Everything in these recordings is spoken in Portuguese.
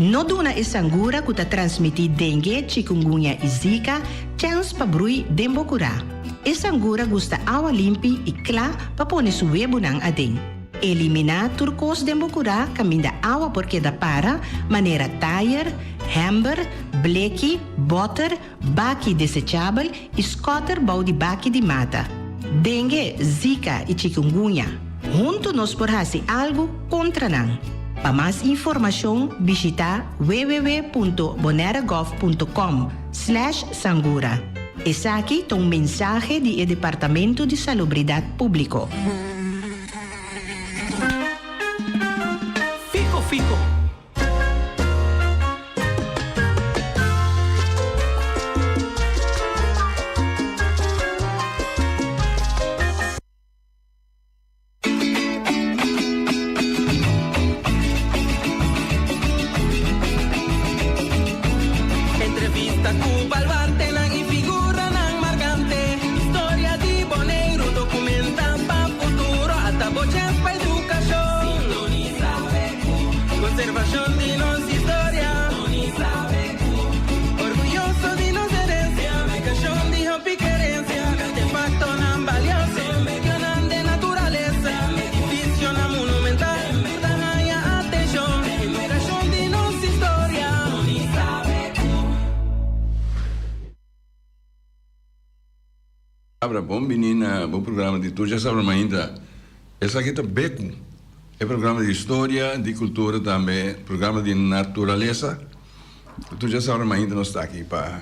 No duna e sangura que transmite dengue, chikungunya e zika, chance pa brui dembocura. E sangura gusta água limpi e clá pa pone suwe bunang ading. Elimina turcos dembocura caminda água porque da para, maneira tire, hamber, bleki, butter, baki desechável e scotter bau de baki de mata. Dengue, zika e chikungunya. Junto nos porhasi algo contra nang. Para mais informação, visita www.bonairegov.com/sangura. Esse aqui é um mensagem do Departamento de Salubridade Público. Fico. Bom menina, bom programa de tu já sabe ainda. Essa aqui é Beku, é programa de história, de cultura também, programa de natureza. Tu já sabe ainda nós está aqui para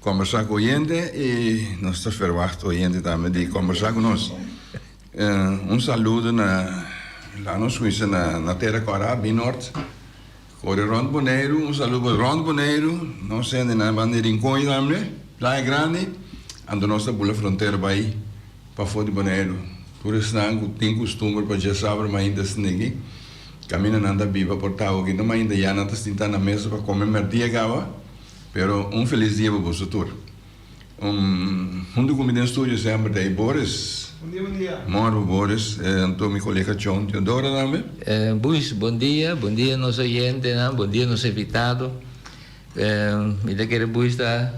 conversar com o oyente e nós estamos verwacht o oyente também de conversar com nós. Saludo lá na Suíça, na terra Corá, bem norte. Corre Rond Bonaire, saludo para Rond Bonaire, nós sendo na bandeira em Coin também, Praia Grande. Ando nossa pela fronteira vai para fora de Bonaire. Por isso não tem costume para já saber mas ainda se ninguém caminha nada viva por tal que não ainda já não está sentando na mesa para comer merdia gava, pero feliz dia para você todos. Comigo no estúdio sempre daí Boris. Bom dia. Moro Boris, então meu colega John Teodora também. Bom dia nosso oyente, bom dia nosso invitado. Eu quero buscar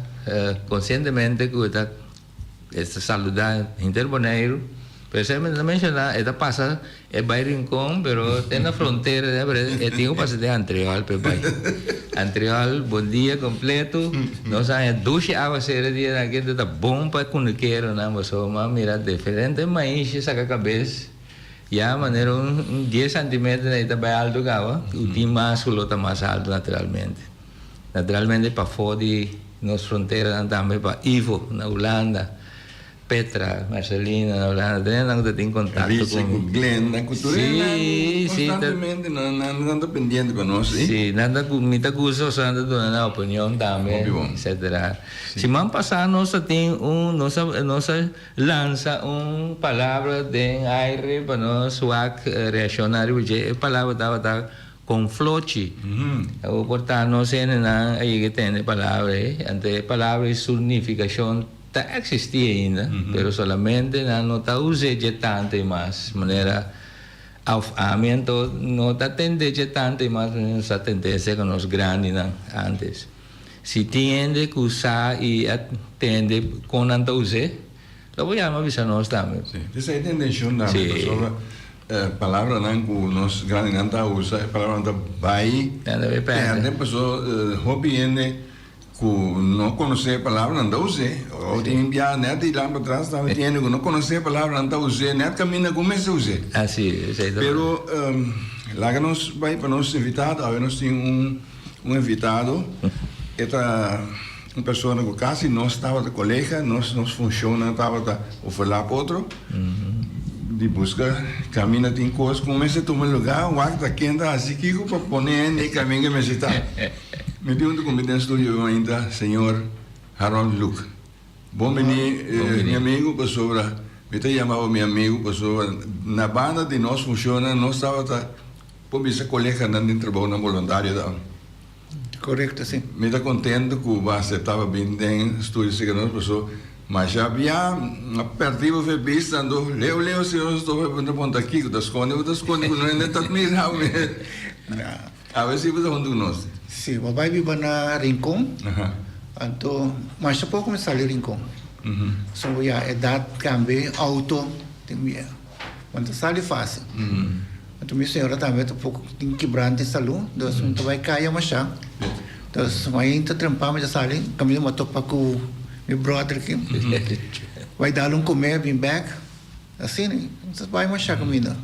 conscientemente que esta saludar interboneiro, precisamente mencionar, esta passa é bairro Rincón, pero tem na fronteira, tem o passe de Antreol, Antreol, bom dia completo, nós temos 12 horas de dia, aqui está bom para conhecer, mas mira, diferente, mas saca a cabeça, já maneira 10 centímetros, está bem alto, o time mais está mais alto, naturalmente para fora de nossa fronteira também para Ivo, na Holanda, Petra, Marcelina, na Holanda, não tem contato com Glenn, na cultura, constantemente, não anda pendente para nós, sim, nada muita coisa, só anda dando a opinião também, etc. Semana passada nós tem nossa lança palavra de aire para nós, reacionário, a palavra estava com flote. O portanto, não sei aí que tem a palavra, a palavra e significação está existia ainda, mas somente não está usando tanto mais, maneira alfamento não está tendo tanto mais, essa tendência que nós grandes antes. Se tende que usar e atende com não usar, então vou avisar nós também. Essa é a intenção também, palavra não que nós grandes não está usando, palavra não está vai, a pessoa hobby que não conhecer a palavra não está usando, ou tem enviar net e lá para trás também tem que não conhecer a palavra não está usando, net caminha começa a usar. Assim, pero lá que nós vai para nosso invitado, agora nós temos invitado, esta uma pessoa que quase nós estava de colega, nós funciona estava a falar para outro. De busca, caminha tem coisas, começa a tomar lugar, o ar está quente, assim que para pôr nem caminho que me está. Me deu um convite no estúdio ainda, senhor Harold Luke. Bom menino, meu amigo, pessoa, me te chamava meu amigo, pessoa, na banda de nós funciona, nós estava por essa colega andando em trabalho na voluntária. Correto, sim. Me está contente que você estava bem no estúdio, se que nós pessoa. Mas já havia uma perspectiva de vista, ando, leu, senhor, estou a ponta aqui, o das contas, não é tanto mesmo. A ver si você onde conosco. Sim, o papai vive na Rincón, Aham. então, mas só pouco começar ali Rincón. So, a idade cambia, auto, quando sai fácil. Então, minha senhora também um pouco tem quebrante de saúde, então vai cair a machá. Então, vai entrar trampar, mas já sai, caminho uma topa com meu brother aqui. Vai dar comer, vem back, assim, né? Então, vai machá caminho.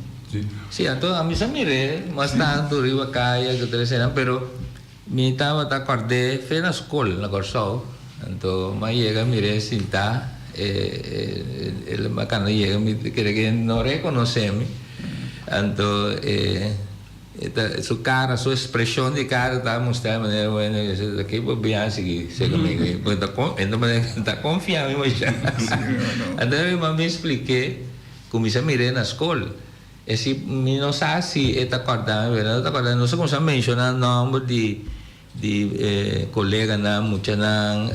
Sí, então a mim se mire, mas tanto riba caia que terceira, pero mi estava tá acordé, fez na escola, na Corsol. Então, mas chega mire sinta, ele bacana chega, me querer que não reconhece-me. Então, sua cara, sua expressão de cara está mostrando, né, bueno, isso daqui vou bem seguir, sei comigo, então está confiando em você. Então eu me expliquei como isso mirei na escola. E se não sabe se está acordando, verdade, está acordando, não sei como se menciona o nome de colega na muita na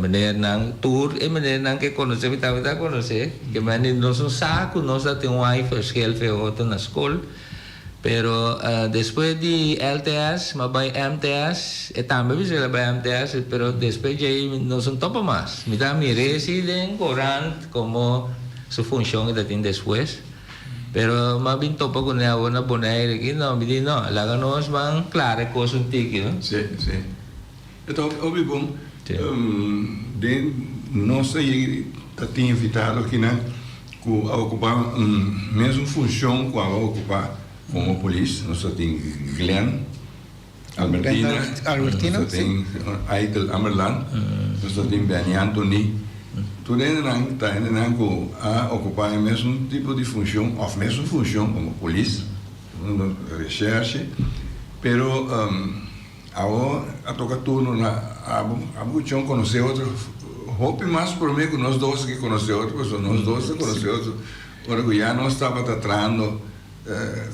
maneira na tour e maneira na que conhece está conhecer que maneira não são saco nós tem um iPhone que outro na escola pero depois de LTS mas vai MTS e também visual vai MTS pero depois já não são topa mais me dá merece den Coran como sua função que tem depois pero mabin topa com ela na Bonaire aqui não me diz não lá nós vamos claro com um tique não Sim, sim. Então, bom, nós tinha invitado aqui, né, a ocupar mesma função que a ocupar como polícia. Nós tem Glenn, Albertina, nós tem Aitel Amerland, nós tem Benny Anthony. Tudo está a ocupar o mesmo tipo de função, ou a mesma função como polícia, recherche, pero a tocar turno na a buchão conhecer outro, hope mais por mim que nós dois que conhecer outro, pessoa nós dois que conhecer outro, porque já nós estava tratando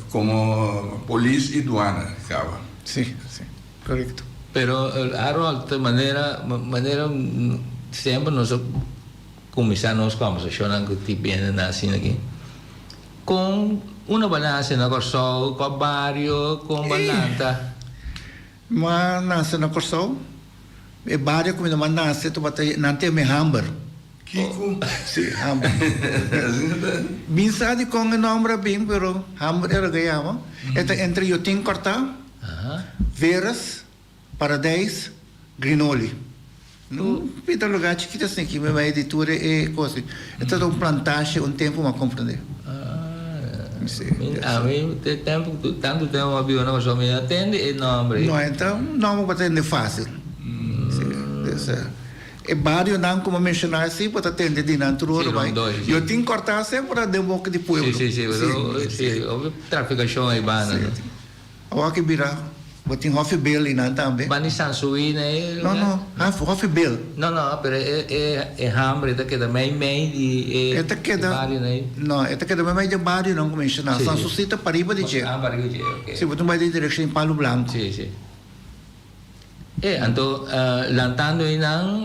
como polícia e duana, acaba. Sim, sim, correto. Pero Harold, de maneira sempre nós começamos com a conversação que tipo bem assim aqui com uma balança na Corsol, com o barrio, com balanta. Mas nasce na Corsol, e barrio como não nasce, tu bate não tem me hamburger. Kiko, Sim, hamburger. Bem sabe com o nome bem, pero hamburger era ganhava. Entre eu tenho cortar, veras, paradise, grinoli. Pita lugar chiquito assim que minha editora é coisa. Então um plantagem um tempo uma compreender. A mim tem tempo tanto tempo a bio não só me atende e nome. Não então não vou atender fácil. E barrio não como mencionar assim para atender de natureza vai. Eu tenho cortar sempre para de boca de pueblo. Sim, houve traficação aí bana. O que vira Botin Hof Bill e não também. Bani Sansui, né? Não, Hof Bill. Não, pero é hambre, tá que também meio de. Esta queda. Não, esta queda meio de barrio não começa não. São suscita para riba de che. Barrio de, ok. Se botam vai de direção em Palo Blanco. Sim. Então, lantando aí não,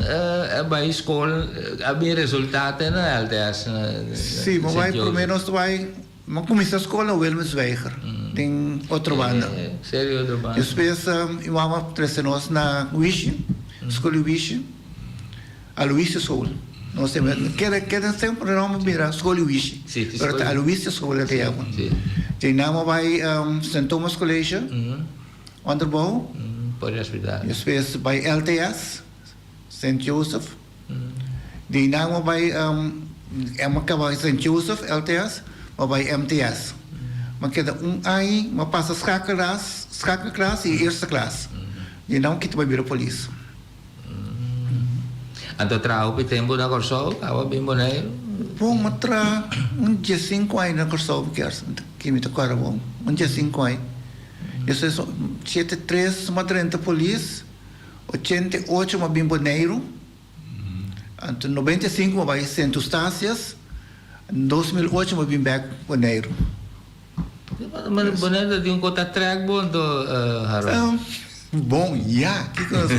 vai escola, havia resultado na LTS. Sim, mas vai primeiro nós vai, mas começa a escola o Wilmes Weiger. Tem outra banda. Sério, outra banda. Depois, vamos trazer nós na Wish, escola Wish, a Luís School. Nós temos, quer sempre não virar escola Wish. Sim, mas a Luís School é que é. Tem nome vai St. Thomas College, Wonderbow. Pode explicar. Depois vai LTS, St. Joseph. De nome vai St. Joseph, LTS, vai MTS. Mas queda aí, mas passa escaca classe e erste classe. E não que tu vai vir a polícia. Então, trabalho tempo na Corsol, estava bem Bonaire. Bom, mas dia 5 anos na Corsol, que me tocou bom. Dia 5 anos. Isso é 73, uma 30 polícia, 88 uma bem Bonaire. Então, 95 vai Centro Estácias, 2008 uma bem back Bonaire. Mas Bonaire tem conta track bom do Harold. Bom, já, que nós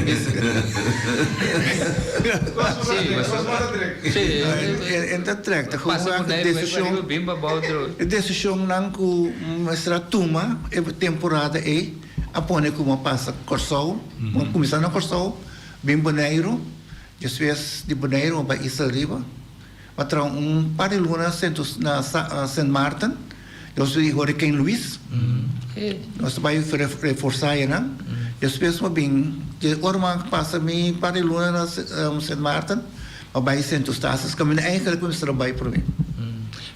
Entra track, tá com uma decisão não com essa turma, temporada apone como passa Corsol, começar na Corsol, bem Bonaire, depois de Bonaire, vai Isla Riba, vai par de luna na Saint Martin, depois de Hurricane Luis, nós vai reforçar, né? Depois bem, de orma passa bem par de luna na Saint Martin, vai Santos Tasas, caminho é que começa a trabalhar para mim.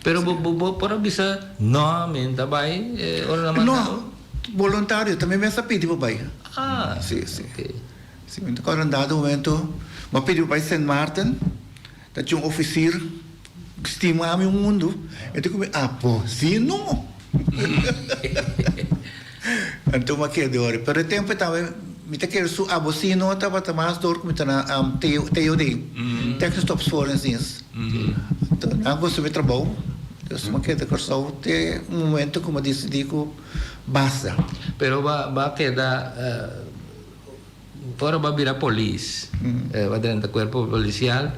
Pero por bisa nome também orang não voluntário também me essa pediu para ir. Sim. Okay. Sim, então quando dado momento, me pediu para Saint Martin, tá tinha oficial que estima o mundo. Eu digo, pô, sim, não. Então me quedou. Pero tempo também me te quero su abocino estava mais dor como tá na TOD. Texas Top Forensics. Então, não gosto de trabalho. Eu só me quero corso te momento como decidi que basta. Pero va quedar fora vai virar polícia. Vai dentro do corpo policial.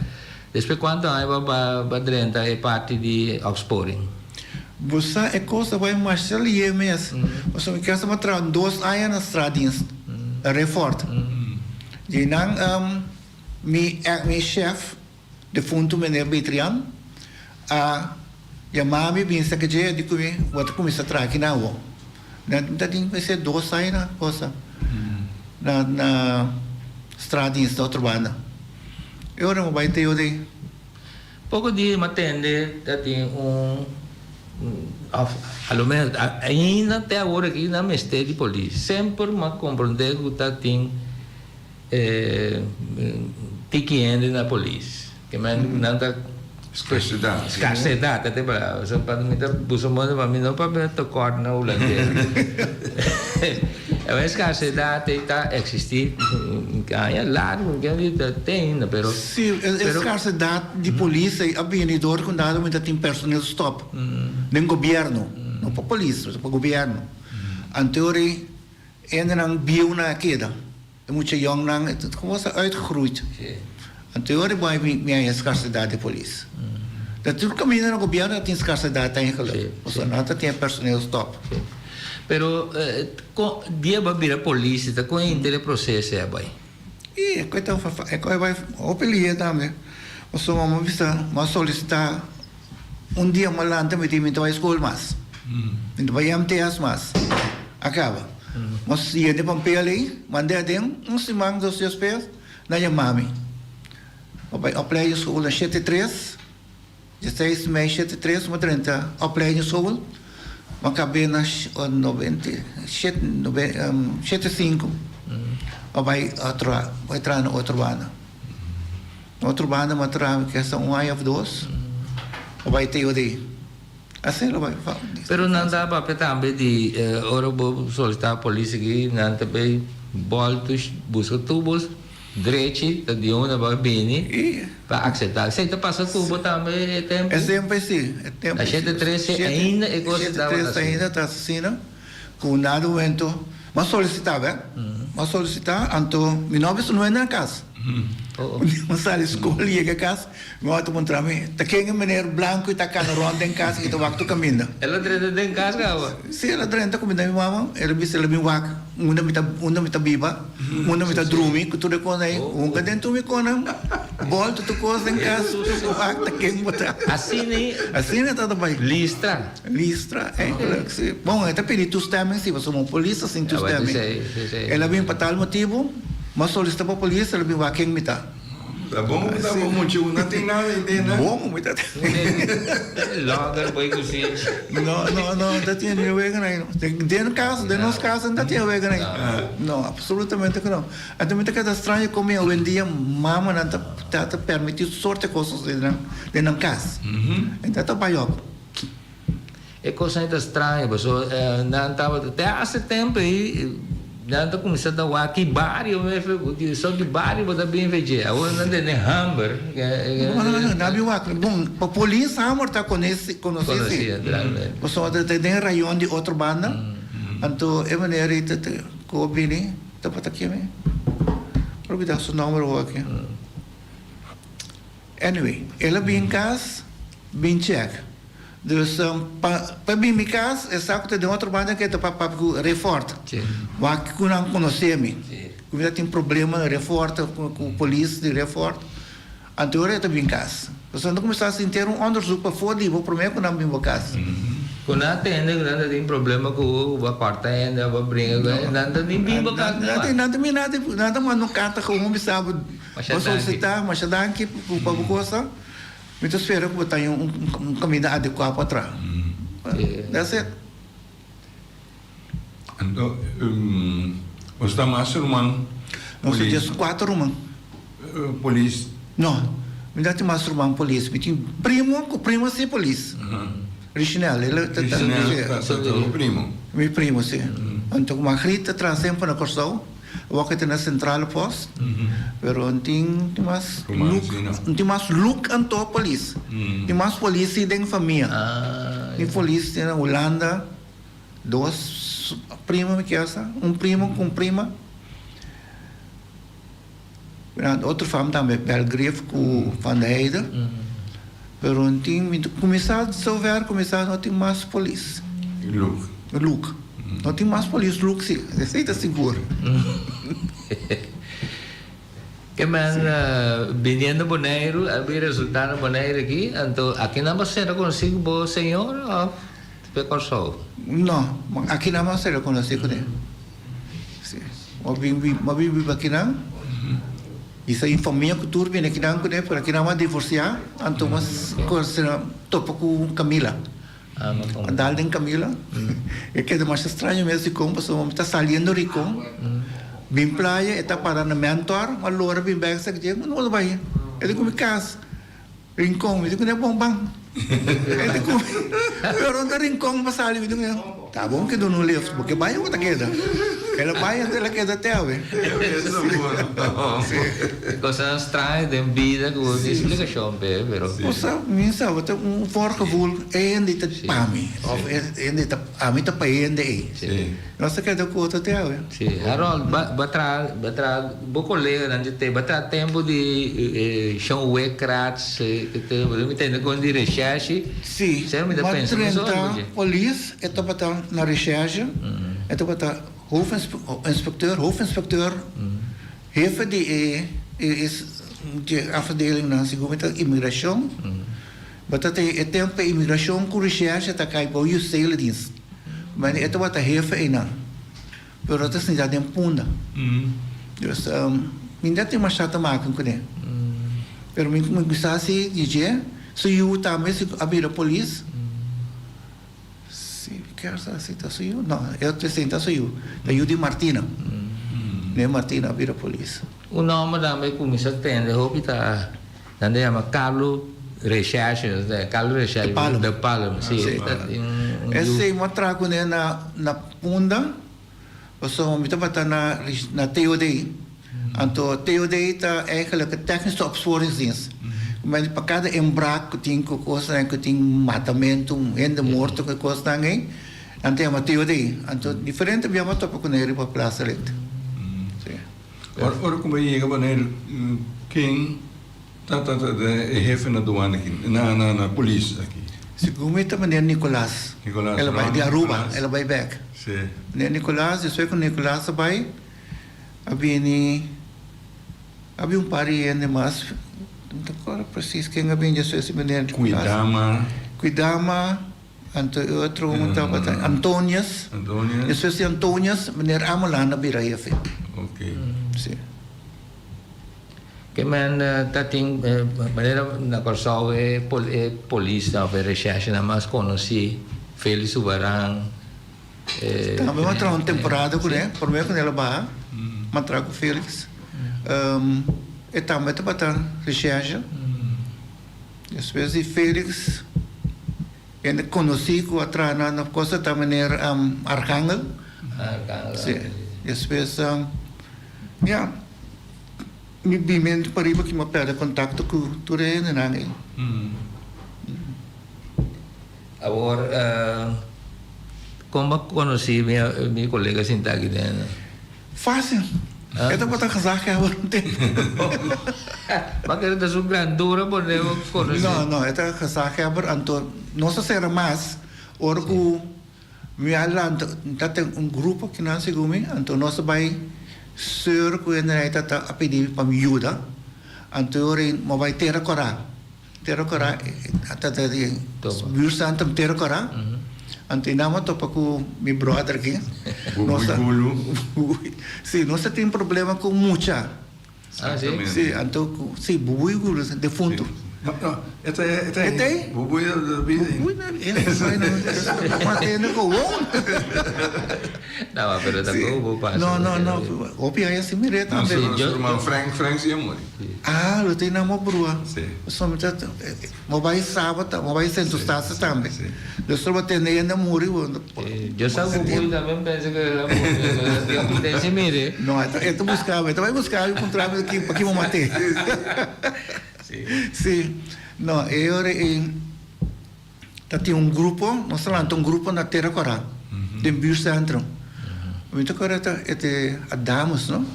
Depois quando aí vai dentro é parte de Oxporting. Você é coisa vai mais ali mesmo. Você me quer sama tra 2 anos na estradinhas. Refort. E não mi chef de fundo meneer Betrian chamar-me bem se que je de comer vou começar a trabalhar aqui na rua. Não tem que ser 2 anos na coisa na estradinhas da outra banda. Eu não vai ter eu de pouco dia matende tem a lo menos ainda até agora aqui na mestre de polícia sempre me compreender que tá tem tiquiende na polícia que não tá escassidade até para só para me dar buscando para mim não para tocar na holandesa a escassidade está existir é largo que ainda tem pero sim escassidade de polícia e avenidor quando dado muita tem personal stop nem governo não para polícia para governo anterior ainda não viu na queda muito jong não como se uitgegroeid anterior vai minha escassidade de polícia dat tudo caminho no governo tem escassidade eigenlijk você não tem personal stop. Pero dia vai virar polícia, tá com aquele processo é bem. E coisa vai opelia também. Você vamos visa, solicitar dia malante me tem vai escola mais. Então vai MTS mais. Acaba. Mas ia de papel ali, mandei dem semana 2 dias depois, na chamame. Vai apply escola 73. 16 mês 73, mas 30 apply escola. Acabei nas 75. Vai entrar na outra banda. Outra banda, mas que são 1 ano ou 2. Vai ter o de. Assim ela vai. Pero não dá para também de ora vou solicitar a polícia aqui, não também voltos, busca tubos, direito, de onde vai bem, para aceitar. Se você passa tubo também é tempo. É sempre sim. A gente 13 ainda é considerado assim. ainda está assim, com nada momento, mas solicitar, mas solicitar, então, meu nome não é na casa. Mas sai escola e a casa, meu outro montrame, tá quem é menino branco e tá cá na ronda em casa e tá waktu caminho. Ela treina em casa, cara? Sim, ela treina com minha mama, ela bisa ela me wak, uma mita biba, uma mita drumi, que tudo com aí, dentro me conam, volta tu coisa em casa, tu wak tá quem botar. Assim é tá bem. Listra, bom, até peritos também, se você uma polícia, assim tu também. Ela vem para tal motivo. Mas solicita para a polícia, ele vai quem me tá. Tá bom, motivo, não tem nada ainda, né? Bom, muito até. Logo, foi cozido. Não, não tem nenhum vega aí. Dentro do caso, dentro dos casos, não tem vega aí. Não, absolutamente que não. Até muito que é estranho como hoje em dia, mama não tá permitindo sorte de coisas dentro da casa. Então tá baiano. É coisa estranha, pessoal. Não estava até há tempo aí. Já estou começando a falar que bairro, só que bairro vou dar bem veja. Agora não tem nem hamburger. Não, bom, a polícia hamburger está conhecida. Você tem raio de outra banda, então é maneira de combine, tá para aqui mesmo. Para me dar seu número aqui. Anyway, ela vem em casa, bem check. Dus para mim, meu caso, é só que tem outro banda que é para reforço. Vai que não conhece-me. Quando tem problema de reforço com a polícia de reforço, então é também caso. Você não começar a sentir onderzoek para fora, vou prometer que não é meu caso. Quando não tem problema com a quarta ainda, vai brincar, não tem bem bacana. Nada, mas não canta com o homem sabe. Vou solicitar, mas dá aqui para a coisa. Então espero que tenha caminho adequado para trás. That's it. Então, você está mais irmão? Nós temos 4 irmãos. Polícia? Não, me dá mais irmão polícia. Me tem primo sem polícia. Original, ele é primo. Meu primo, sim. Então, uma grita traz sempre na Corsão. Eu que na central post, pero não tem mais look anto a polícia. Tem mais polícia dentro da família. Tem polícia na Holanda, 2 primos que essa, primo com prima. Outra família também, Belgrave com Van der Heide. Pero não tem, começar a desenvolver, não tem mais polícia. Look. Não tem mais polícia, look sim, está seguro. Que man viniendo Bonaire, había resultado Bonaire aqui, então aqui não vai ser consigo o senhor ou pecorsou? Não, aqui não vai ser consigo né. Sim, mas vive aqui não. Isso é família cultura vem aqui não né, por aqui não vai divorciar, então mas coisa topo com Camila. Andar em Camila, é que é mais estranho mesmo como pessoa está saindo rico, vem praia, está parando no mentor, a loura vem back se que não vai, ele come casa, rincão, ele come bom, ele come, eu não rincão para sair, ele come, tá bom que não leva, porque vai outra queda, ela vai até ela queda até a ver. Coisa estranha de vida que você explica chão pero. Você me sabe tem voorgevoel en dit pami of en dit amit pa en de. Nossa que do coto até a ver. Sim, Harold, batra colega nanti te batra tempo de chão wekrats que te me entende com de recherche. Sim. Você me dá pensando. Polícia é para na recherche. É para hoofdinspecteur, hefe die is de afdeling na segurança imigração. Mas até tempo imigração com recherche tá cai para o sale dienst. Mas é para hefe ainda. Pero até se já tem punda. Dus ainda tem mais chata máquina com ele. Pero me gusta assim dizer, se eu também se abrir a polícia quer assim, tá sou eu? Não, eu te senta sou eu. Da Judy Martina. Nem Martina a vira polícia. O nome também começa a ter, eu hope tá, também chama Carlos Recherche, Carlos Recherche de Palma, sim. Esse é um trago né na punda, o me tá na TOD. Então TOD tá eigenlijk technische opsporingsdienst. Mas para cada embraco tem coisa que tem matamento, ende morto que coisa também. Então é uma teoria. Então diferente bem uma topa com ele para plaza ali. Ora como chega Bonaire, quem tá de jefe na aduana aqui, na polícia aqui. Segundo está maneira Nicolás. Ela vai de Aruba, ela vai back. Sim. Nicolás, eu sei que Nicolás vai. Havia par de mais. Agora preciso quem é bem Jesus maneira. Cuidama, outro Antônias. Jesus Antônias, maneira Amolana Biraefe. Ok. Sim. Que man tá tem maneira na Corsal é polícia, a recherche na mais conheci Félix Subaran. Também uma temporada com ele, por meio que ela vai, matraco Félix. E também está batendo recherche. Às vezes Félix ainda conheci com a trana na coisa da maneira Arcángel. Sim. Às vezes me bimento para ir que me perde contato com tudo ele não. Agora como conheci minha colega Sintagui dentro? Fácil. Ito pa tayo kasakya ba ng tempo? Bakit ito sa grandura po na yung konosin? No, ito kasakya ba anto no sa sera mas or ku mi ala tate un grupo kinansi gumi anto no sabay sur ku na ita ta apidi pamyuda anto rin mobay tera kora ata di biusan tam tera kora anto inama to pa ku mi brother ki no sa si no sa tem problema com mucha si anto si bubuy gulo defunto. Ito é? Bubuy na vida. Bubuy na. Matendo ko. Não, pero tampoco pasa. No. Opi aí assim mireta. Nosso irmão Frank se amor. Ah, lo tem na mo brua. Sim. Só me tá. Mobile sábado, mobile centro está também. Eu só vou ter nem na muri. Eu só bubuy também penso que ela bubuy. Tem se mire. Não, eu vai buscar o contrário aqui para que me matei. Sim. No, eu tinha grupo, nós falamos grupo na Terra Corá, de Biocentro. Muito correto, é Adamos, não?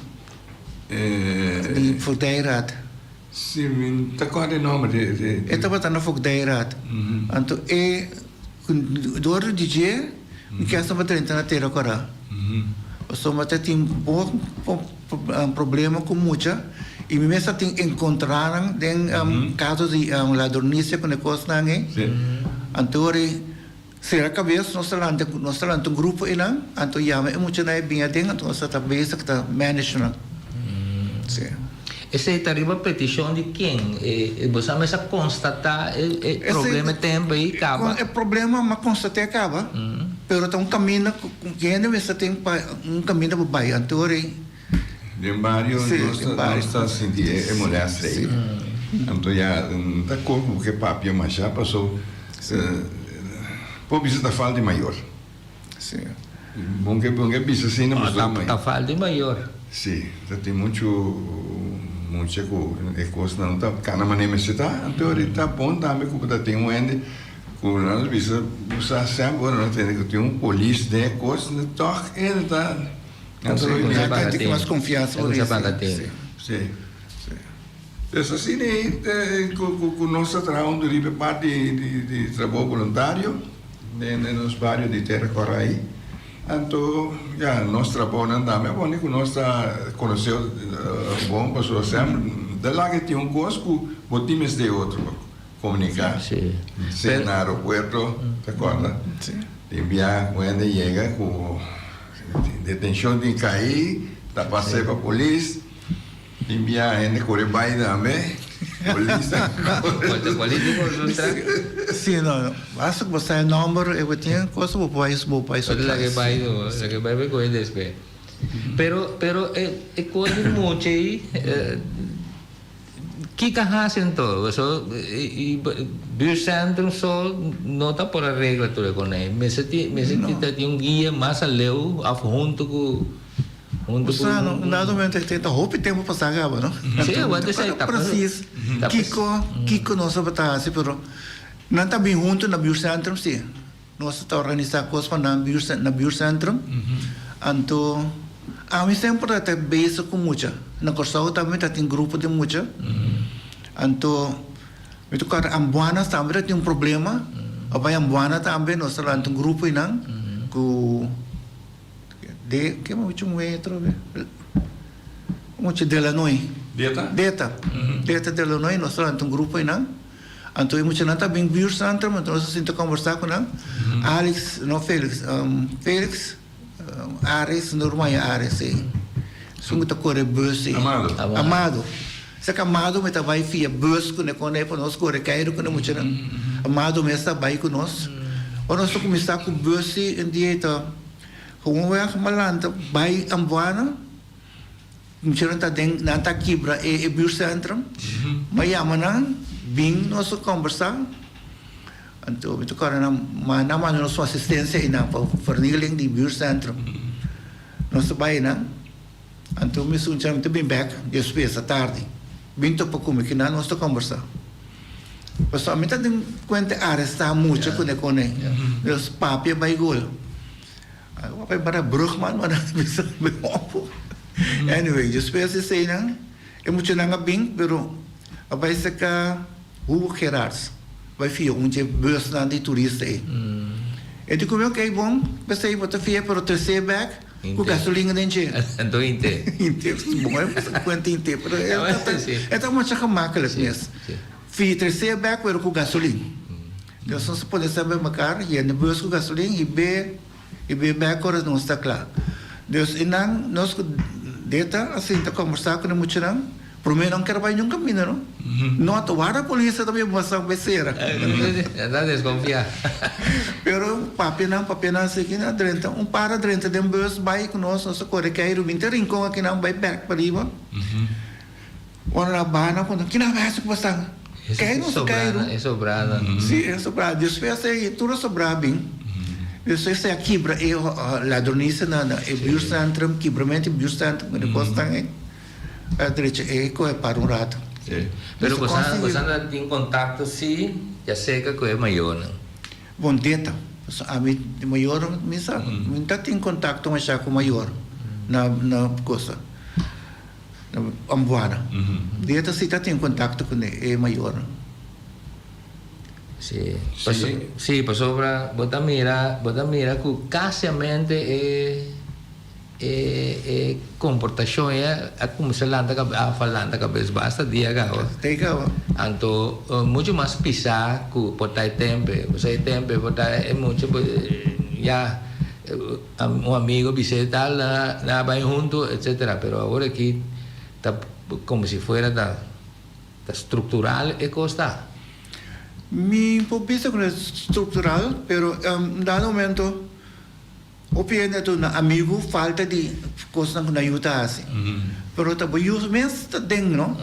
De Fogdeirat. Sim, está qual é o nome de? É estava na Fogdeirat. Então, do DJ, que é só para na Terra Corá. Só mas tem um problema com muita. E mesmo tem encontraram casos de ladronice com negócio nange. Então será cabeça nós falamos um grupo ilang, então chama muito na bem adeng, então nós tá base que tá management. Sim. Essa é a petição de quem? Você mas a constatar o problema tempo aí acaba. O problema mas constatar acaba. Pero tá caminho quem ainda tem caminho para baixo, então de barrio não está sentindo é mulher sei então já tá como que papi mas já passou por visita falta de maior sim bom que bisa assim não tá falta de maior sim tem muita coisa não tá cada maneira se tá então ele tá bom também como tá tem ende com nós bisa usar sempre não tem polícia de coisa então ele tá tem mais confiança por isso. Sim. Essa assim com nossa trabalho de parte de trabalho voluntário nos bairros de Terra Corai. Então, já nós trabalhamos também, bom, que nós conheceu bom pessoas sempre. De lá que tinha coisa com times de outro comunicar. Sim. No aeroporto, te acorda? Sim. Enviar quando chega com detenção de cair, tá passei para a polícia, enviar a gente correr baixo também, polícia. Sim, não. Basta que você é número, eu tinha coisa para país. Lagi baik ko hindi spe. Pero coisa muito aí que hasen to so Biocentro só nota por a regra tudo com ele mas se tem um guia mais aleu junto com nada momento tem roupa tempo para sagar não sim eu até sei tá preciso Kiko não sabe tá assim pero não tá bem junto na Biocentro sim nós tá organizar coisas na Biocentro então a mim sempre até beijo com muita na Corsau também tem grupo de muita então itu cara ambuana também tem problema apa ambuana também nós lá tem grupo inang ku de que muito metro muito de la noi deta de la noi nós lá tem grupo inang então muito não tá bem vir centro mas nós sinto conversar com nang Alex não Felix Ares normal Ares sim sungu tá corre bus Amado sa Amado me vai via bus com né para nós corre cair com muito Amado me está vai com nós ou nós começar com bus em dieta como é que malanta vai ambuana muito não tá dentro não tá quebra bus centro mas amanhã bem nós conversar então itu karena mana nossa assistência ina para verniling di bus centro nós vai na então me sunjam muito bem back depois da tarde Binto pa kumi kina nós conversar. Mas a mim tem conta arrestar muito com ele. Os papia vai gol. O papai para Brugman mana bisa beopo. Anyway, just pensa sei não, é muito nanga bem, pero vai ser que o Gerards vai ficar bus na de turista aí. E de como é bom, pensei botar fia para o terceiro bag, com gasolina dentro. Então inte. Inte, bom, é quanto inte, pero é tão muito chamaca mesmo. Fia terceiro bag para com gasolina. Então só se pode saber marcar, e no bus com gasolina e bag agora não está claro. Deus inang nós deta assim tá conversar com muito não, por mim não quero vai nunca mina não. Não atuar a polícia também mostrar becerra. Anda desconfiar. Pero papena assim que na drenta, para drenta de bus vai com nós corre cair o vinter rincão aqui não vai back para riba. Quando na bana quando que na vai se passar. Cai não se cai. É sobrada. Sim, é sobrada. Depois aí tudo sobrado bem. Isso é aqui para eu ladronice na biostantrum quebramento biostantrum quando costam a direita é para rato. Pero você não tem contato se já sei que é maior não. Bom deta, a mim maior me sabe, me tá tem contato mas já com maior na coisa na ambuana. Deta se tá tem contato com é maior. Sì, sopra Botamira que casamento é comportazione a come se l'anda a falando cabeça basta dia agora. Então muito mais pisar que botar tempo, você tempo botar é muito já um amigo visita lá vai junto, etc. Pero agora aqui tá como se fosse da estrutural e costa. Mi popisa con estructural, pero dado momento opinione tu na amigo falta di cosa na aiuta assim. Pero tá boius mes tá deng no.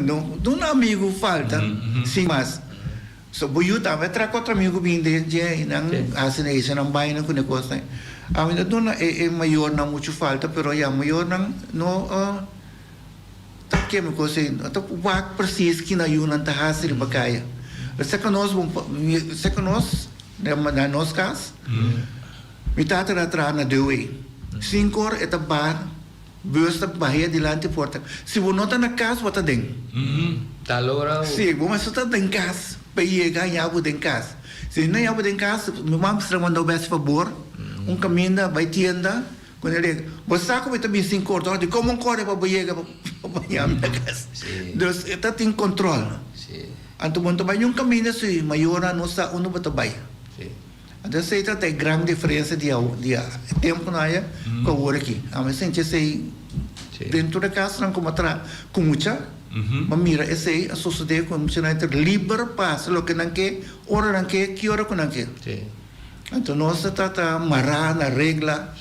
No, do na amigo falta. Sim, mas so boiu tá vai tra quatro amigo bem de nang assination ang bayan na kuno costa. A mim do na é maior na muito falta, pero ya maior nang no tá que me coisa, tá wak precis que na yunan tá hasil bakaya. Você conosco na nosso caso, me tá atrás na doe. 5 horas é bar, bus barreira dilante porta. Se você não tá na casa, você tá dentro. Tá lora. Sim, você tá dentro casa, para chegar em algo dentro casa. Se não é algo dentro casa, me vamos mandar o best favor, caminho vai tienda, quando ele, você sabe como também 5 horas, de como corre para chegar para minha casa. Então, está tem controle. Anto muito bem um caminho se maior não está uno muito bem. Então sei que tem grande diferença de tempo na área com o aqui. A mim sente sei dentro da casa não como atrás com muita, mas mira esse a sociedade com muita não ter livre passo lo que não quer hora não quer que hora não quer. Então nós está marrar na regra.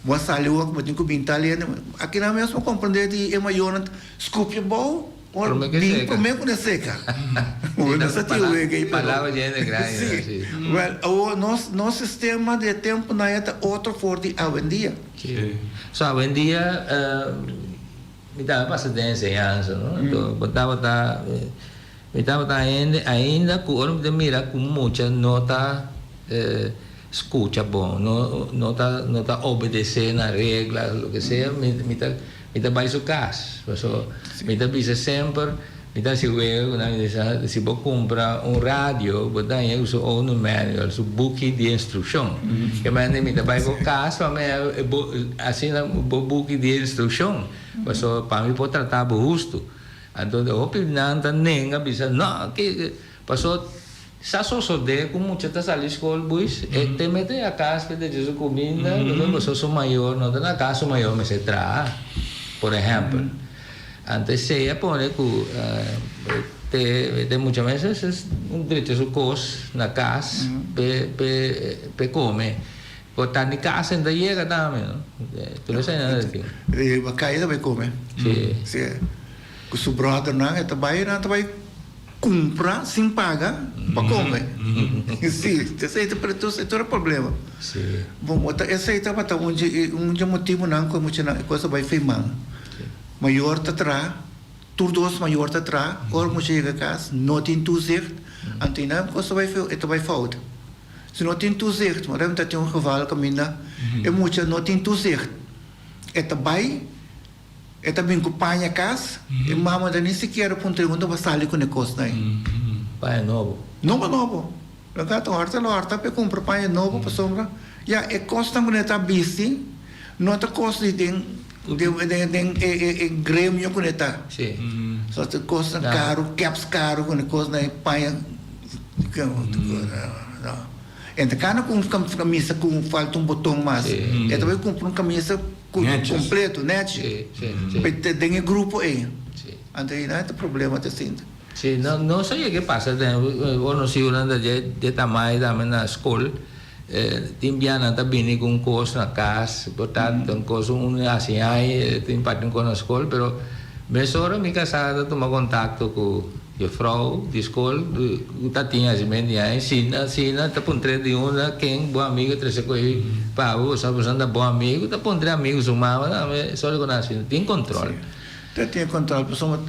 Você saiu com muito italiano. Aqui na mesmo compreender de é maior scoop bom. Por me com seca. Palavra de grande. Sim. Well, nosso sistema de tempo na é outro forte hoje em dia. So hoje em dia me dá bastante ensinança, não? Então botava ainda com olho de mira com muita nota escuta bom, não tá obedecer na regra, o que seja, me vai su casa, me avisa sempre, se vou comprar rádio, botar uso um manual, su book de instrução, que me vai para casa, assim o book de instrução, para mim pode tratar justo, então a opinião também avisa, não, que passou só de como você está saindo escola, pois te mete a casa de Jesus comida, você sou maior, não está na casa maior, mas se traz. Por exemplo, antes se ia pôr que muitas vezes um direito de coisa na casa para comer. Botar na casa ainda chega também, não? Tu não sabe nada disso. A caída vai comer. Sim. Com o brother não vai comprar sem pagar para comer. Sim, esse é o problema. Sim. Bom, esse aí estava um motivo não como a coisa vai firmar. Maior tá atrás, todos maior tá atrás, ou você chega a casa, não tem toezicht, então não, coisa vai falta. Se não tem toezicht, mas tem um cavalo caminha, é muito não tem toezicht. É também e também com pai a casa, e mama nem sequer apontei onde vai sair com o negócio aí. Pai é novo. Novo. La gata horta, pe compra pai novo para sombra. Ya, e costa com eta bici, não tá costa de grêmio com eta. Sim. Só te costa caro, caps caro com o negócio aí pai. Então, cada com camisa com falta botão mais. E também compra camisa completo, net. Sim. Tem grupo aí. Então, aí não é problema de cinta. Sim, não sei o que passa. Eu não sei onde de tamanho da na escola. Tem biana também com coisa na casa, portanto, tem coisa assim aí, tem parte com na escola, pero mesora me casada toma contato com a frau de escola, tá tinha assim, ensina, tá pontre de uma quem bom amigo treze coi, pá, sabe usando bom amigo, tá pontre amigos uma, só com assim, tem controle. Tem controle, pessoal.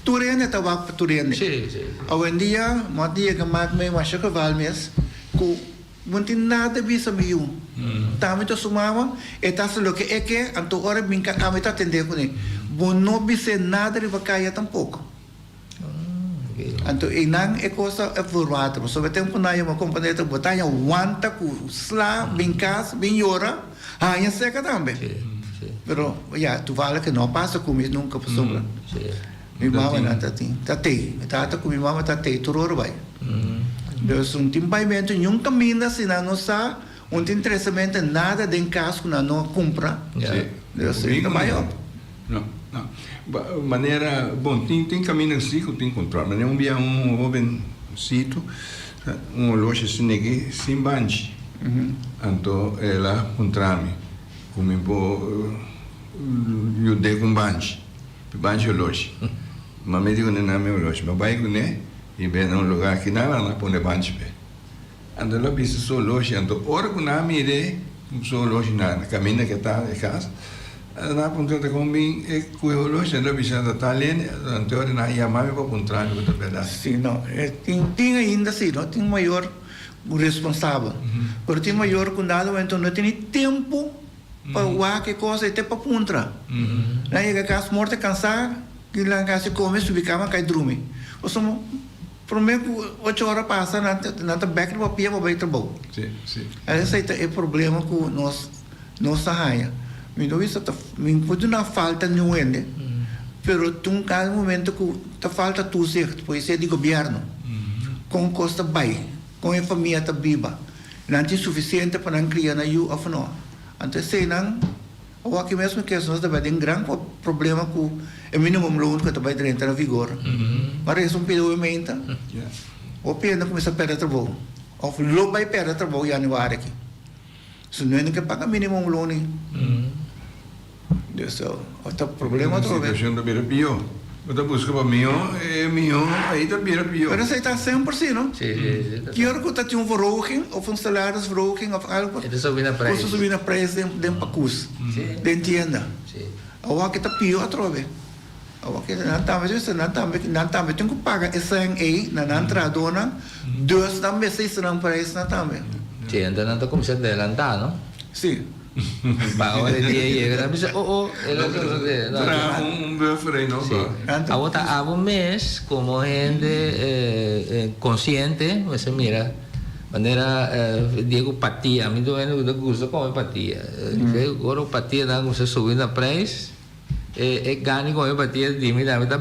Turene tá vá para Turene. Sim. Hoje em dia, mas dia que mais me acho que vale mesmo, não tem nada bisa miu. Também tô sumava, e tá só que é que anto hora brinca, a meta atender com ele. Bom não bisa nada de vacaia tampouco. Anto inang é coisa é formada, mas sobre tempo na uma companhia de botar wanta com slá, brincas, bem hora, aí seca também. Pero já tu vale que não passa com isso nunca por sombra. Mi mama na tatei, tata com mi mama tatei, turoro vai. Deus tem paimento, nenhum caminho se não sa, tem interessamento nada de casco na não compra. Deus tem maior. Não. Maneira, bom, tem caminho assim que tem controle, mas um dia jovem sítio, loja sinegi sem banji. Então ela contra-me, como eu dei com banji loja. Mas me digo não é meu loja, mas vai com né e bem num lugar que não lá põe banji pe. Então lá bisa só loja, então hora com na mire, só loja na caminho que está de casa. Na ponta de combi e cujo loja na bisa da talene, então ora na ia mais para contrário do pedaço. Sim, não, tem ainda sim, não tem maior responsável. Porque tem maior cuidado, então não tem tempo para o que coisa até para puntra. Na ia casa morta cansar, que lá casa come subir cama cai dormir. Ou somos prometo 8 horas passa na back para pia para ir trabalhar. Sim. Esse é o problema com nossa raia. Me dou isso, me pode não falta nenhum ende. Pero tem cada momento que tá falta tudo certo, pois é de governo. Com costa bem, com a família tá viva. Não é suficiente para não criar na you of no. Então sei não, o aqui mesmo que nós também tem grande problema com o mínimo loan que também entra na vigor. Mas é pedido o pena começa a perder trabalho. O lobo vai perder trabalho já no ar aqui. Se não é que paga mínimo loan. Isso é o problema do governo. Situação da beira pior. Eu busco para mim, aí da beira pior. Mas aí está 100%, não? Sim. Que hora que está um verhoging, ou salários verhoging, ou algo? Ele subiu na preço. Você subir na preço de pacus, de tienda. O que está pior a trove. O que não também tem que pagar essa aí na entrada, 2 também 6 não preço na também. Sim, então não está começando a adelantar, não? Sim. Bahwa dia kata bisa buffer não sí. A mes como gente consciente, você mira maneira Diego patia, a mim também não gosta comer patia. Agora patia dá como se subir na preço, ganha com patia de mim dá tá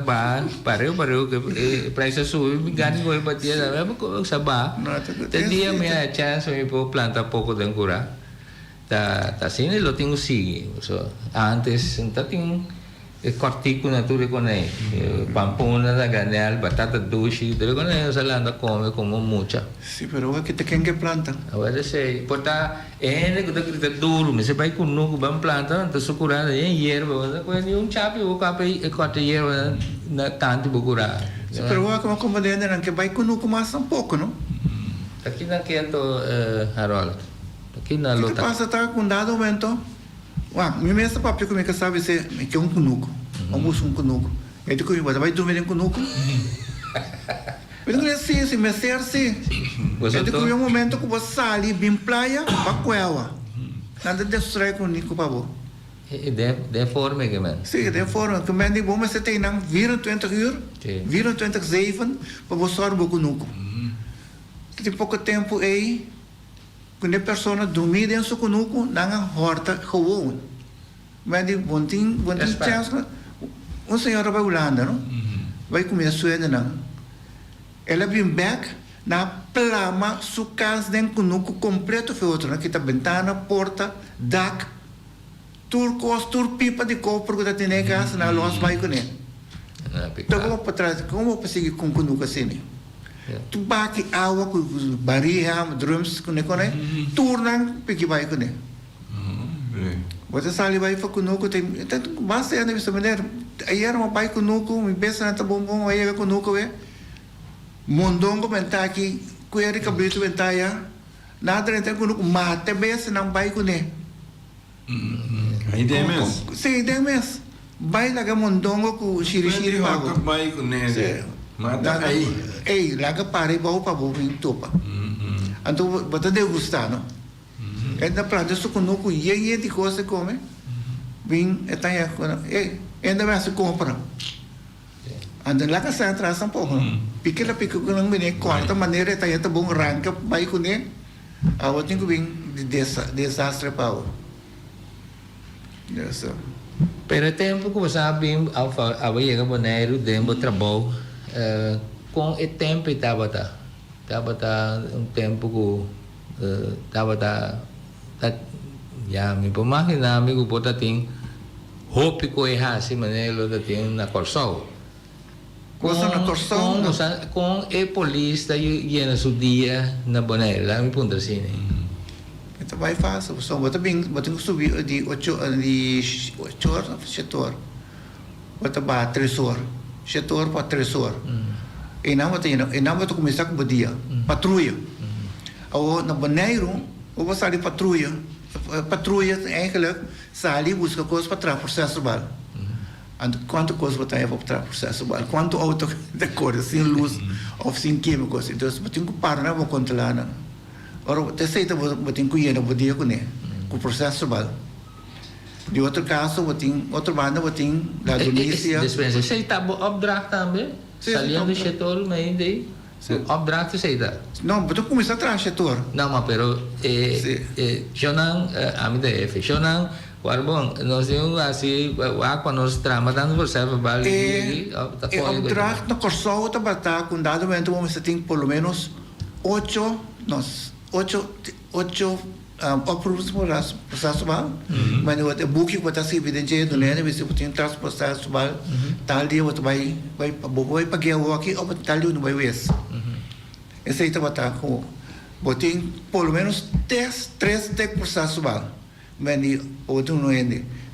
pareu que preço subir ganha com patia dá mas sabá. Tem dia minha chance me pôr planta pouco de curar. Tá assim ele tem sigue, antes então tem cortico natura com ele, pampona da ganhar, batata doce, tudo com ele, você anda come como mucha. Sim, pero aqui tem que planta. Agora sei, porta ele que tá duro, mas você vai com nuco bem planta, então sucurando em erva, quando chape o cape e corta erva na tanto bucura. Sim, pero como compreende não que vai com nuco mais pouco, não? Aqui na quento Harold. Aqui na lota. O que passa tá com dado momento. Minha mesa papo como é que sabe se que um cunuco, almoço cunuco. É de que vai dormir cunuco. Mas não é assim, se me serve. É de que um momento que você sai bem praia, para coela. Nada de destrói com nico pavo. De forma que man. Sim, de forma que men die bomen zitten in 24 uur, Sim. 24/7 para você sorver com nuco. Tem pouco tempo aí, quando a pessoa dormir dentro do nuco, não horta gewoon. Men die bonting chance, senhora vai Holanda, não? Vai comer Suécia não. Ela vem back na plama su casa dentro do nuco completo foi outro, né? Que tá ventana, porta, dak, turcos, pipa de copo que tem casa na loja vai com ele. Então como para trás, como para seguir com o nuco assim? Tu baki água com barriga, drums com ele, turnan porque vai com ele. Você sabe vai para conuco tem tanto basta ainda dessa maneira. Aí era uma pai conuco, me pensa na bom aí com conuco é. Mondongo bentar aqui, coelho cabrito bentar ya. Nada entre conuco mate besta não vai com ele. Aí tem mesmo. Sim, tem mesmo. Vai lá com mondongo com xiri pago. Vai com ele. Mata aí. Ei, lá que parei para o em topa. Então, você deve gostar, não? Ainda para isso conosco e de coisa come, vem etaya ainda vai se compra. Anda lá que sai atrás um pouco. Pique que não vem quarta maneira etaya tá bom arranca vai com ele. A outra que vem desastre para o. Isso. Pero tempo que você bem ao ir a Bonaire, tempo trabalho, com o tempo estava tempo que estava ya me imagina amigo bota tem hope ko assim manelo da tem na Corsol com e polícia e na seu dia na Bonaire lá me punta assim então vai fácil só bota bem bota subir de 8 horas setor bota ba 3 horas setor para 3 horas e não bota começar com o dia patrulha ou na Bonaire ou você ali patrulha eigenlijk sali busca coisas para trás processo trabalho. Quanto coisa para trás para processo trabalho? Quanto auto de cor sem luz ou sem químicos? Então você tem que parar na vou controlar na. Ora você sei que você tem que ir na bodia com ele com processo trabalho. De outro caso você tem outra banda você tem da Indonésia. Dispensa sei tá opdracht também. Saliendo do setor meio daí. Opdracht sei tá. Não, você começa a trazer setor. Não, mas pero eu não a mim deve, eu não bom, nós temos assim, quando nós trabalhamos por ser vale opdracht na Corsol tá batar com dado momento você tem pelo menos 8 operações processo mal, mas o booking vai estar se evidente do né, você tem processo mal, tal dia você vai pagar o aqui ou tal dia não vai ver. Esse aí tá batar com botem pelo menos 3 processo mal, mas outro não é.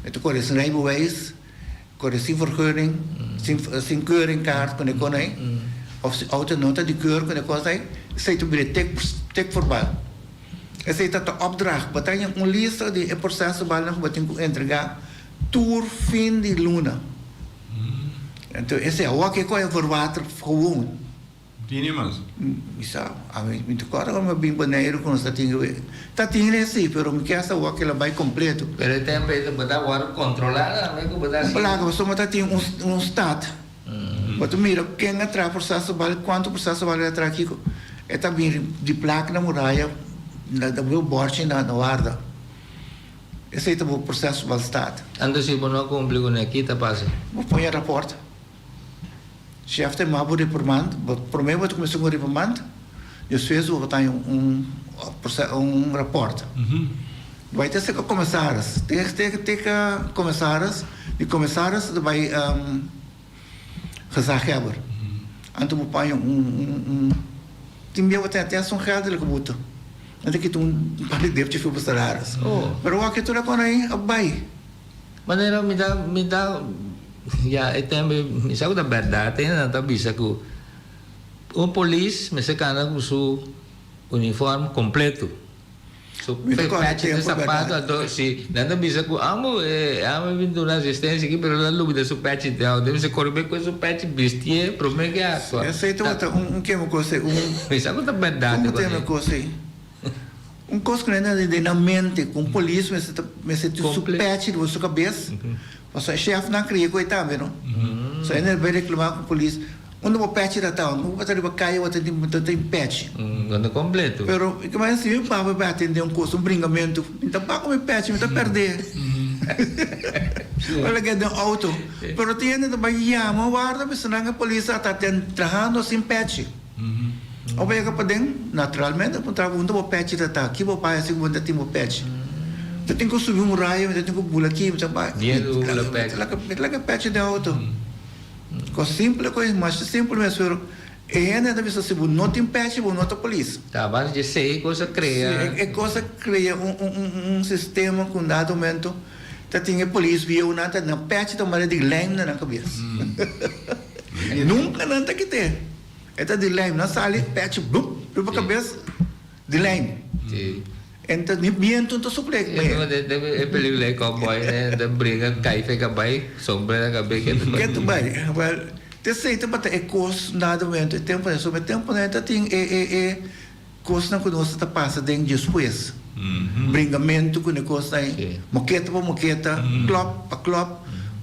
Então corre sem rijbewijs, corre sem vergunning, sem keuring kaart kunnen konen, of auto nota de keur kunnen konen, sei tu bilhete tek voorbij. Esse é a opdracht. Batalha lista de processo balanço que tem que entregar tour fim de luna. Então esse é o que é por water gewoon. Tinha mais. Isso, a mim me toca agora bem Bonaire com essa tinha. Tá tinha sim, pero me quer essa o que ela vai completo. Pero tem que botar agora controlada, mas que botar assim. Plaga, você mata tem stat. Mas mira, quem atrás processo bal, quanto processo bal atrás aqui? É também de placa na muralha. Da meu borte na guarda. Esse é o processo bastante. Ando se não cumpre com aqui tá passa. Vou pôr rapport. Chefe tem uma boa reprimanda, por mim vou começar com reprimanda. Eu fiz o botar rapport. Vai ter que comissários, tem que comissários e comissários vai gezagheber. Então vou pôr tem meu até geld que boto. Nanti kita balik dia cuma besararas. Pero waktu itu apa nih abai? Maneira me dá já é também me sabe da verdade não tá bisa que polícia me secana com seu uniforme completo. So patch de sapato ato si nada bisa que amo vindo na assistência aqui pero lá lugar do patch deve ser correr com o patch vestir promete que essa é que me coisa me sabe da verdade. Como tem uma coisa aí? coisa que não é na mente, com polícia, mas se tu supete de sua cabeça, o chefe não cria coitado, não? Só ele vai reclamar com a polícia. Onde o patch da tal, não vai ter cair, vai ter patch. Não completo. Pero, mas assim, o papo vai atender curso, bringamento, então para comer patch, então perder. Olha que é um auto. Pero tiene de bahia, mas guarda, mas não a polícia está trabalhando sem patch. O vai que podem, naturalmente, para trabalhar o patch da tal, que o pai assim quando tem o patch. Então tem que subir raio, tem que pular aqui, então vai. Lá que patch de auto. Coisa simples, coisa mais simples, mas é ainda vez se não tem patch, não tem polícia. Tá, mas de ser coisa cria. É coisa cria sistema com dado momento, tá tem polícia via uma na patch da maneira de leme na cabeça. Nunca não tem que ter. É de leme, não sai patch, blum, para cabeça de leme. Então, nem tudo suplente. É película de cowboy, né? Da briga, cai, fica bem, sombra na cabeça. Que tu vai, te sei, te bate, é coisa, nada momento, é tempo, né? Sobre tempo, né? Tem, coisa que nós está passando depois. Bringamento com a coisa aí, moqueta para moqueta, club para club,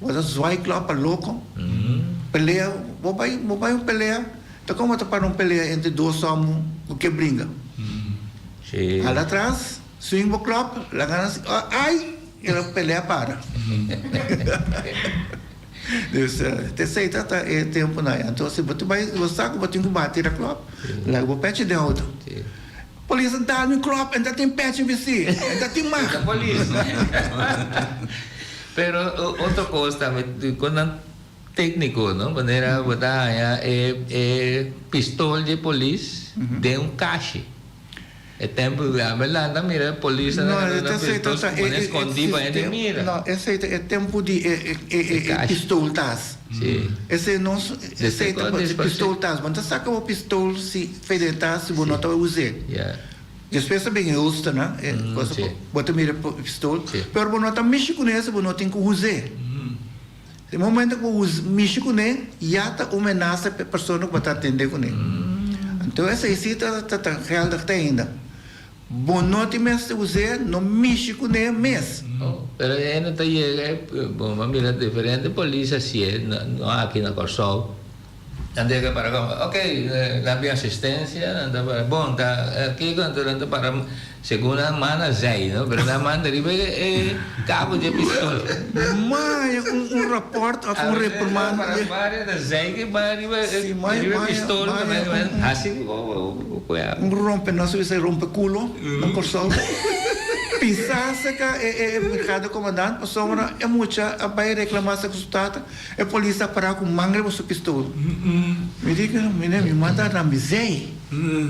ou zoai club para louco, pelea, vou vai pelea, então como está para pelea entre dois homens, o que brinca? Lá atrás, swing pro club, lá ganas, ai, ela pelea para. Te sei, tá, é tempo na então se você vai, você sabe que você tem que bater a club, lá vou patch de auto. Polícia dá no club, ainda tem patch em você, ainda tem marca. Polícia. Pero outra coisa também, quando técnico, não, quando era botar pistola de polícia, de caixa. É tempo, a verdade, mira, a polícia não escondido para ele mira. Não, esse é tempo de pistolas. Esse não, esse é tempo de pistolas. Mas você sabe que o pistola se federal se você não usa. Depois também é uso, né? Você mira pistola. Mas você não mexe com isso, você não tem que usar. No momento que você mexe com ele, já está ameaça para a pessoa que vai atender com ele. Então, essa aí está real ainda. Bom, não tem mais que usar, não mexe com ele mesmo. Mas ainda está aí, bom, uma maneira diferente, polícia, se não há aqui na Corsol. Andei para como, ok, dá minha assistência, anda para, bom, tá aqui quando anda para segunda mana zai, não? Mas na mana deriva é cabo de pistola. Mas reporte, reprimando. Para várias da zai que deriva pistola, assim rompe, não sei se rompe culo, não Corsol. Pensasse que é mercado comandante, a sombra é muita, a vai reclamar se resultado, a polícia parar com mangra com sua pistola. Me diga, me manda na miséria.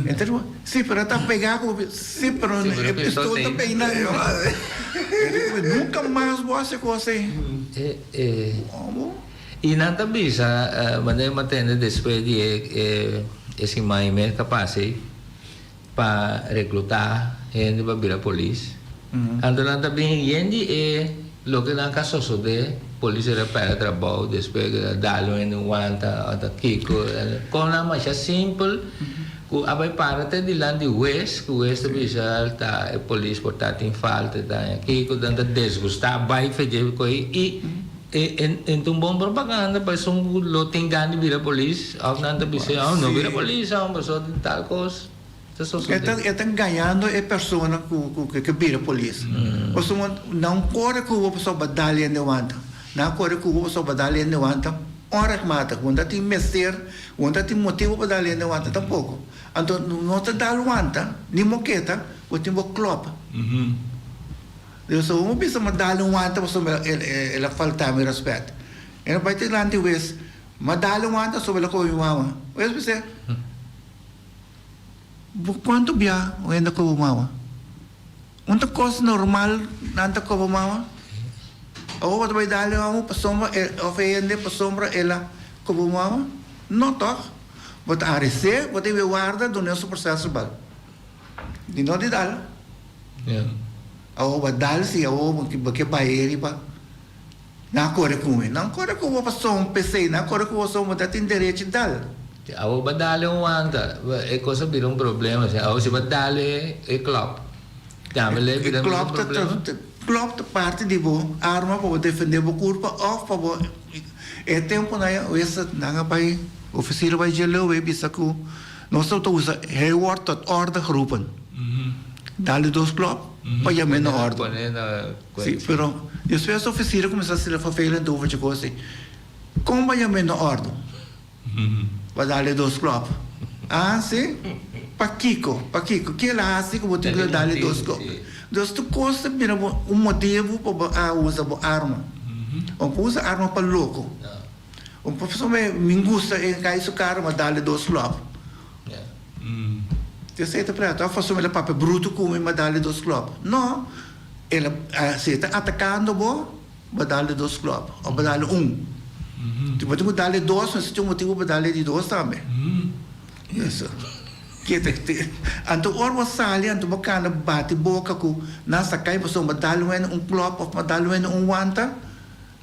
Então, sim, para tá pegar com, sim, para a pistola também não. Nunca mais vou fazer coisa aí. E nada bisa, maneira matenda depois de esse mãe mesmo capaz para recrutar gente para virar polícia. Andando também gente é lo que na casa só de polícia para trabalho depois dá-lo em um anta aqui com a mais simples a vai para até de lá de West que West bisa tá a polícia portar em falta tá aqui com tanta desgostar vai fazer coisa e então bom propaganda para um lote engano vira polícia ao nada bisa não vira polícia uma pessoa de tal coisa. Estão ganhando a pessoa que vira polícia. Você não corre com a pessoa batalha de wanta. Não corre com a pessoa batalha de wanta. Hora que mata. Quando tem mestre, quando tem motivo para batalha de wanta, tampouco. Então, não te dá wanta, nem moqueta, ou tem uma clopa. Eu sou uma pessoa que dá wanta, ela falta me respeito. Ela vai ter lá de vez, mas dá wanta sobre a coisa mama. Eu pensei, quanto bia ainda como mama? Uma coisa normal nada como mama? Ou vai dar uma pessoa ofende pessoa ela como mama? Não toca. But a receber, você vai guardar do nosso processo bal. De não de dar. Ou vai dar se ou que vai pa. Não corre com ele, não corre com a pessoa PC, não corre com a pessoa que tem direito de dar. Ao badale anda, é coisa vira problema, ao se badale é club. Também é problema. Klopt parte de bo arma para defender bo corpo of para é tempo na essa nanga pai oficial vai gelo vai bisaku nós só usa reward tot order geroepen. Dali dos klop para já menos ordem. Sim, pero depois o oficial começa a se vervelend over de coisa. Como vai já menos ordem? Vai dali dos klop. Ah, sim? Pakiko, que lá assim como tem que dali dos klop. Dus tu kosta mira motivo para usar arma. Usa arma para louco. Professor me gusta cai su carro ma dali dos club. Ti sei para tu faço me papel bruto come ma dali dos club. No, ela se está atacando ma dali dos club. Ou ma dali Tu pode dali dois, mas tem motivo para dali de dois também. Isso. Anto orwa sali anto bacana bate boca ku nasa kay paso madalwen klop of madalwen wanta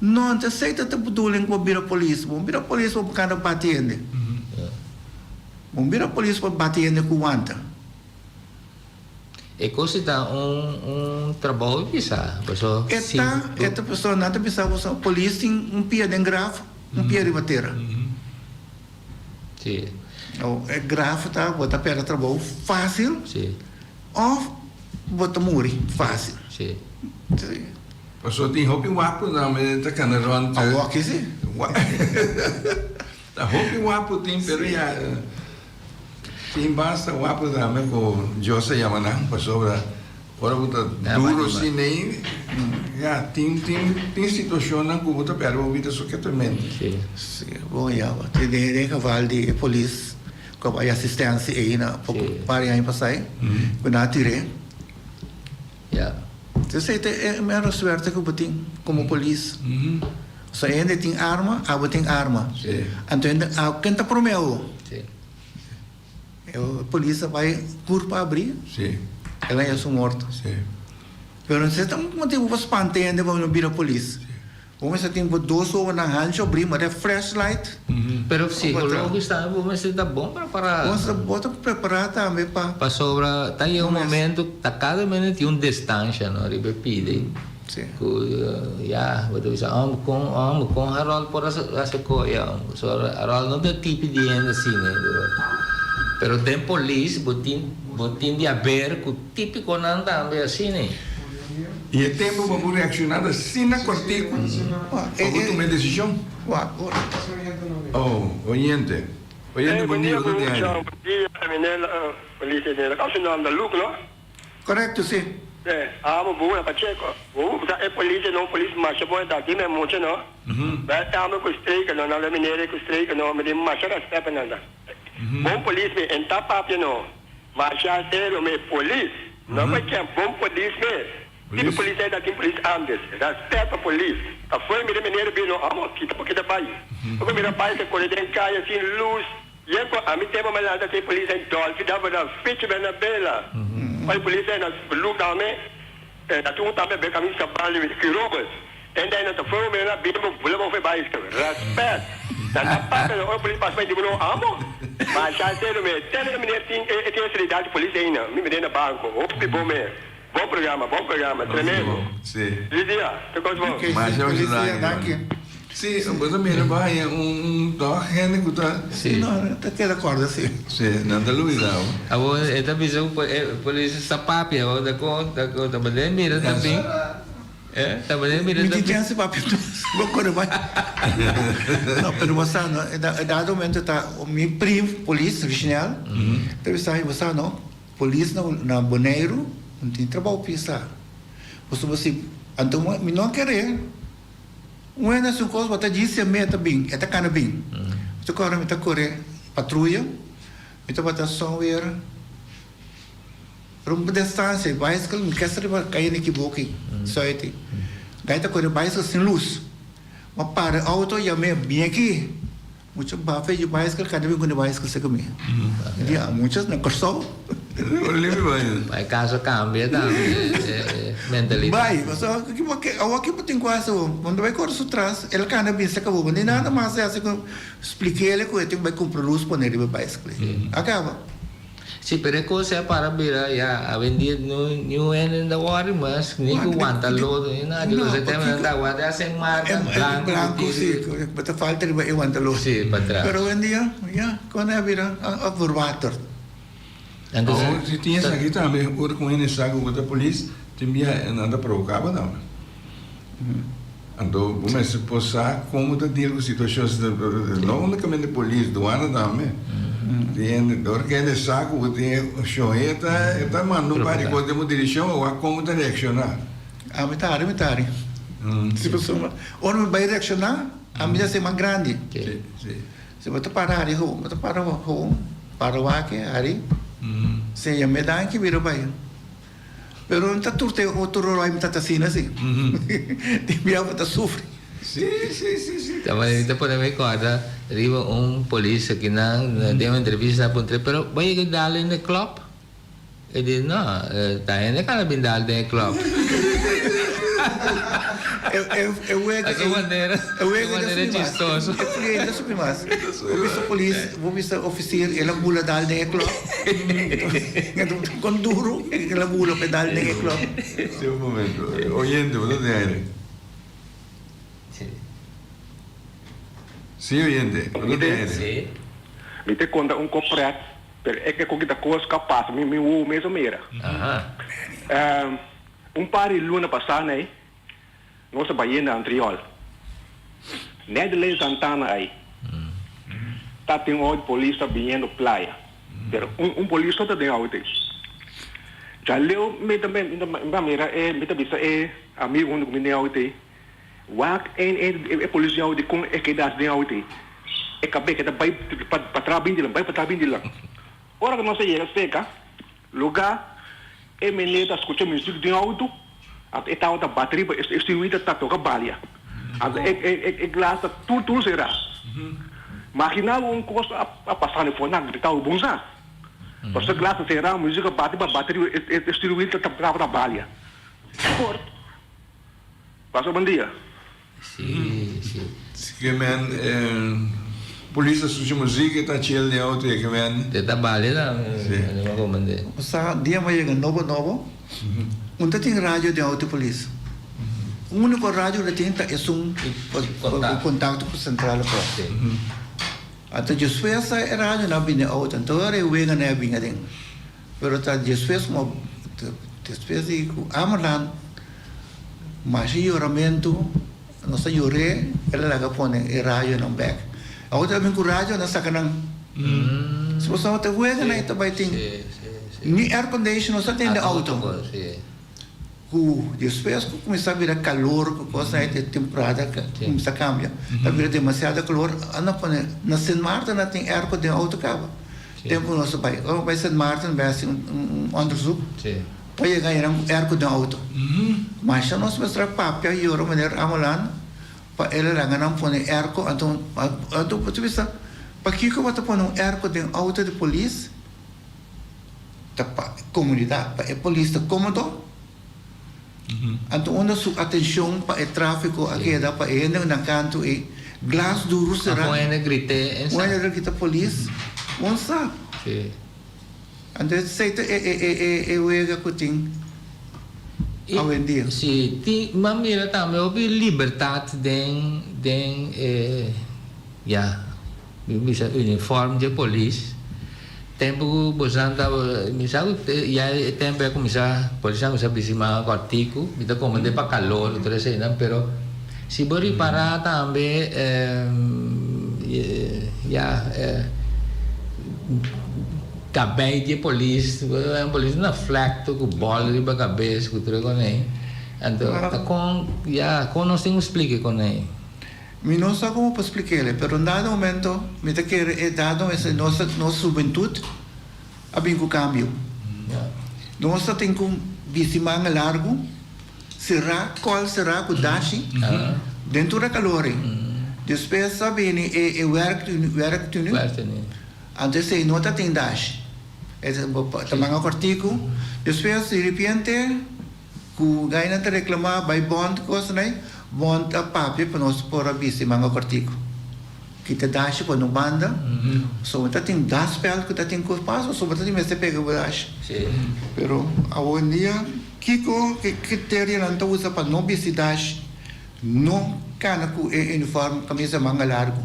no ante sei te bedoeling ko bira police bacana batiende bira police batiende ku wanta E così da un trabalho bisa paso esta pessoa nada bisa usa police pia den graf pia de batera Sì. É grave, tá? Botar perna trabalho fácil. Sim. Ou botar muri fácil. Sim. Passou tem roupa guapo não, mas tá canarão. A walk sim. Tá roupa guapo tem pero já tem basta guapo não, mas com José Yamaná passou para ora botar duro assim nem já tem situação não com botar perna o vida só que também. Sim. Bom já, tem de cavalo de polícia. Com a assistência aí na pouco para aí passar quando atire você sei é melhor suerte que botin como polícia só ainda tem arma a botin arma então a quem tá promeu a polícia vai curva abrir ela é sua morta pero você tá motivo para espantar ainda vamos vir a polícia Vamos ter duas horas na rancho, abrir uma flashlight. Pero psicológico está, vamos estar bom para Vamos botar preparar também para sobra. Tá aí momento, tá cada minuto tem distância, não? Ribe pide. Sim. Já, vou dizer, com Harold por essa coisa, so Harold não tem tipo de ainda assim, né? Pero tem polícia, botin de haver com típico não também assim, né? E é tempo para reaccionar assim na cortico. Para tomar decisão. Oh, oyente. Oyente bonito do dia. Bom dia, polícia dele. Qual é o nome da Luke, não? Correto, sim. Mas boa para checo. É polícia, não polícia, mas é bom daqui mesmo, não? Vai estar com estreika, não, na mineira com estreika, não, mas mas é step nada. Bom polícia, em tapapia não. Mas já zero me polícia. Não vai ter bom polícia. Tipo polícia daqui polícia antes. Respeita a polícia. A foi me mineira bem não, aqui porque da pai. Porque me pai que quando tem caia assim luz. E a mim tem uma malada tem polícia em dol, que dava da ficha bem na bela. Mas polícia na lugar também. Da tu também bem caminho trabalho de quilômetros. Ainda não foi me na bem, vou foi baixo. Respeito. Na parte o polícia passa bem de não amo. Mas já sei me tem mineira tem seriedade polícia ainda. Me dentro banco. O bom me. Bom programa, tremendo. Sim. Lidia, tu gosta bom? Mas eu ajudo. Sim, mas também vai toque que tá. Sim. Não, tá aquela corda assim. Sim, não dá luz não. Abo, esta visão polícia sapapi, abo da conta, também mira também. Também mira também. Me tinha esse papel, vou correr vai. Não, pero você não, dado momento tá o meu primo polícia regional. Deve estar você não, polícia na Bonaire. Não tem trabalho para pensar. Você, então, não querer. Uma das coisas, você disse, meta bem, é cana bem. Você corre, você corre, patrulha, você vai estar só ver. Para uma distância, bicycle, não quer saber cair no equivoque. Só é que. Gaita corre bicycle sem luz. Mas para auto, já me bem aqui. Muitos bafes de bicycle, cada vez que o bicycle se come. Muitos não gostam. Vai caso cambia também mentalidade. Vai, mas aqui tem quase quando vai correr atrás, ele cana bem se acabou, nem nada mais é assim que expliquei ele que ele vai comprar luz para ele vai bicycle. Acaba. Sim, pero cosa para bira ya avenida new en the water mas ni ko wanta lo na yo se tema na wanta sem marca blanco sí, pero falta riba iwantalo. Sí, para Pero hoy en día, ya, con la vida, a water. Entonces, se tinha aqui também, agora com ele sabe o da polícia, tinha nada provocava não. Então, vamos se posar como da digo situações não unicamente polícia, do ano também. Tem dor que ele sabe o tem choeta, tá mandando para que podemos direção ou como direcionar. A metade. Se pessoa, ou não vai direcionar, a mídia é mais grande. Se você parar, você para o aqui, ali. Se a medalha que vira vai. Pero não tá turte outro rolo me tá assim assim. Tem biava tá sofre. Sim. também depois me conta, arriba polícia que deu uma entrevista para pero vai que dar no club. Ele diz, não, tá ainda cara bem dar no club. É maneira chistoso. É super mais. Vou ver oficial, ela bula dal de club. Com duro, ela bula pedal de club. Sim, um momento. Oyente, você tem aire? Sim, oyente. Você tem aire? Sim. Me te conta completo, pero é que com que da coisa capaz, me mesmo mera. Par de luna passada, né? Nossa Bahia na Antriol. Né de Lei Santana aí. Tá tem polícia vindo praia. Pero polícia tá tem algo. Já leu me também mera me também amigo quando me deu algo. Wak polícia algo com que das tem algo. Acabei que tá vai para trás lá. Ora que nós chega seca, lugar menina escuta música de alto. Eta outra bateria, este uita tá toca balia. Glass tudo será. Imagina coisa a passar no fone, gritar o bonza. Porque glass será, música bateria, este uita tá para balia. Por. Passa bom dia. Sim. Que men polícia suja música tá chill de auto que men. Te trabalha lá, não vou mandar. Sa dia mais chega novo. Unta tem rádio de autopolicia. O único rádio que tem é contato com a central. Até Jesus é rádio na binha auto, então é o ega na binha dentro. Pero tá Jesus mo depois de amalan, mas oramento, nossa llore, ela laga pone e rádio no back. A outra vem com rádio na sacanang. Se você não tem o ega na ita vai ter. Ni air conditioner só tem de auto. Depois começa a virar calor, coisa aí temporada começa a cambiar. Tá vira demasiado calor, na Saint Martin não tem ar condicionado auto cava. Tempo nosso pai, vai Saint Martin vai assim underzoek. Vai chegar em ar condicionado auto. Mas já nós mostrar papel e ouro maneira amalan, para ele lá não põe ar co, então você pensa, para que eu vou pôr ar condicionado auto de polícia? Para comunidade, para a polícia cômodo. Então, onde a atenção para o tráfico aqui dá para ele na canto e glass duro será. Quando ele grita, quando ele grita polícia, onde está? Sim. Então, seita é o ega que tem hoje em dia. Sim, tem uma mira também houve liberdade de uniforme de polícia. Tempo bosanta misal ya tempo é começar por exemplo se bisima cortico então como de para calor outra cena pero se bori para também cabelo de polícia na flacto com bola de cabeça com tudo com ele então com nós temos explique com ele. Não sei como para explicar, pero em dado momento, me te quer dado essa nossa juventude, havia um cambio. Nós temos um bicimanga largo, será qual será o dashi dentro da calor. Depois sabe é work tune. Antes se nota tem dash. É também um cortico. Depois de repente, o gaina te reclamar by bond coisa né? Bond a papel para nós pôr a bici manga cortico. que te dash para no banda, so você tem 10 pelas que tem que passar, so você tem mais pega o dash. Sim. Pero hoje em dia, que critério não usa para não obesidade, não cana com uniforme, camisa manga largo.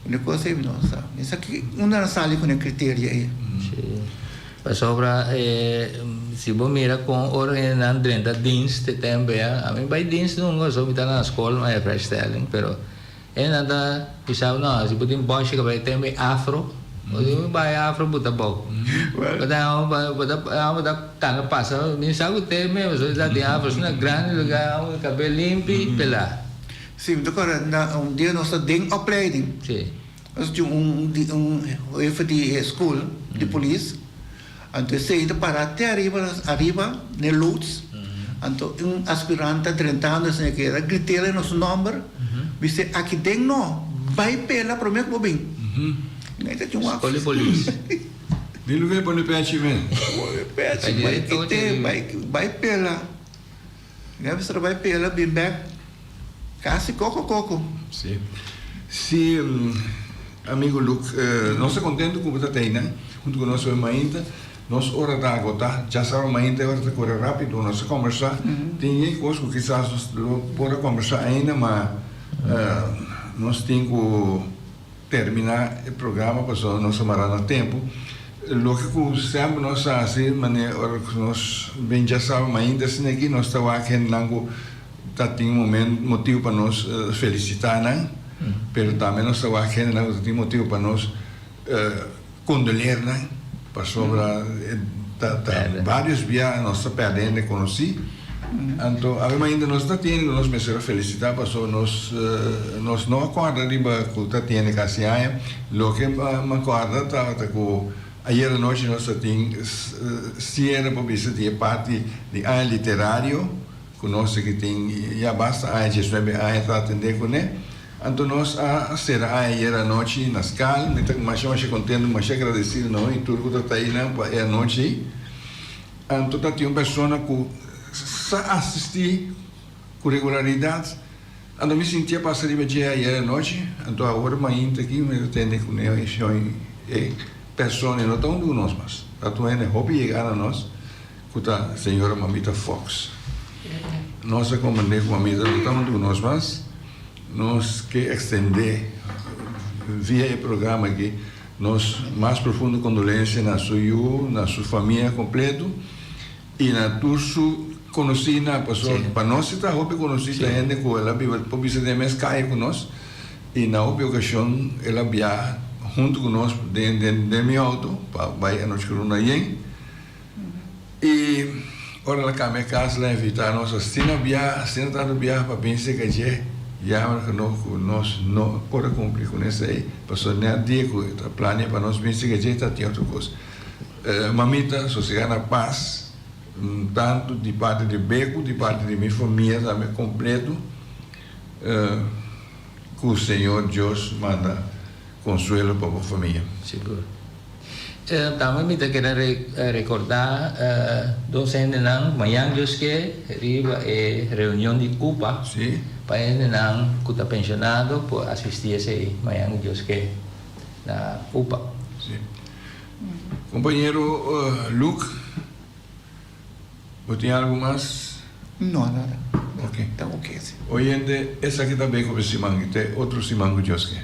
Uma coisa é não sabe. Isso aqui não sabe com o critério aí. Sim. Para sobra, se você mira com organizando dentro da dienst também, a mim vai dienst não gosto de estar na escola, mas é freestyling, pero nada, pessoal não, se você pode chegar vai ter afro, você vai afro buta bom. Bota tanga passa, nem sabe o tema, você já tem afro, na grande lugar, cabelo limpo e pelar. Sim, agora dia nós temos opleiding. Sim. Nós temos chefe de escola de polícia. Então, se ele para até arriba, no Lutz, então, aspirante de 30 anos, que era gritar nosso nome, disse, aqui tem não, vai pela para o meu bem. Escolhe polícia. Dilo que pode peixe mesmo. Vai pela. Você vai pela, bem back, casi coco. Sim. Se, amigo Luke, nós estamos contentes com o que está aí, né? Junto com nosso irmão ainda. Nós hora da agota, já sabemos ainda hora de correr rápido, nós conversar. Tem coisas que quizás nós podemos conversar ainda, mas nós temos que terminar o programa, porque nós somos tempo. O que sempre nós fazemos, nós bem já sabemos ainda, assim aqui nós estamos aqui em Lango, tem motivo para nós felicitar, né? Mas também nós estamos aqui em Lango, tem motivo para nós condoler, né? Para sobre vários viagens nós estamos perdendo e conheci. Então, ainda nós está tendo, nós me felicitar, porque nós não acordamos que está tendo casi aí. O que me acorda está com ayer à noite nós tínhamos se era para visitar parte de área literário, que nós que tem já basta a gente está atender com ele. Então nós será ayer à noite na escala, me está mais contente, mais agradecido não e tudo que está aí na é noite. Então tá tem uma pessoa que assistir com regularidade. Então me sentia passar de dia ayer à noite. Então agora mais aqui me atende com ele e pessoas não estão do nós mais. Então é hobby chegar a nós com a senhora Mamita Fox. Nós comandei com a Mamita não estamos do nós mais. Nós que estender via o programa aqui, nós mais profundo condolência na sua família completo e na turso conheci na pessoa para nós está roupa conheci a gente com ela por visitar mês cai com nós e na ocasião ela viaja junto com nós de meu auto para vai a noite com uma yen e ora ela cai casa lá invitar nós assim na viagem para pensar que já nós não podemos cumprir com isso aí, passou nem a dia que está planeando para nós pensar que já está tem outra coisa. Mamita, sossegar na paz, tanto de parte de Beku, de parte de minha família também completo, que o Senhor Deus manda consuelo para a família. Seguro. Também me quero recordar dos anos amanhã que arriba a reunião de Cuba. Sim. Para ele não que está pensionado por assistir esse amanhã que na Cuba. Sim. Companheiro Luke, você tem algo mais? Não, nada. Ok. Está ok. Oyente, essa aqui também como Simangue, tem outro Simangue Joske.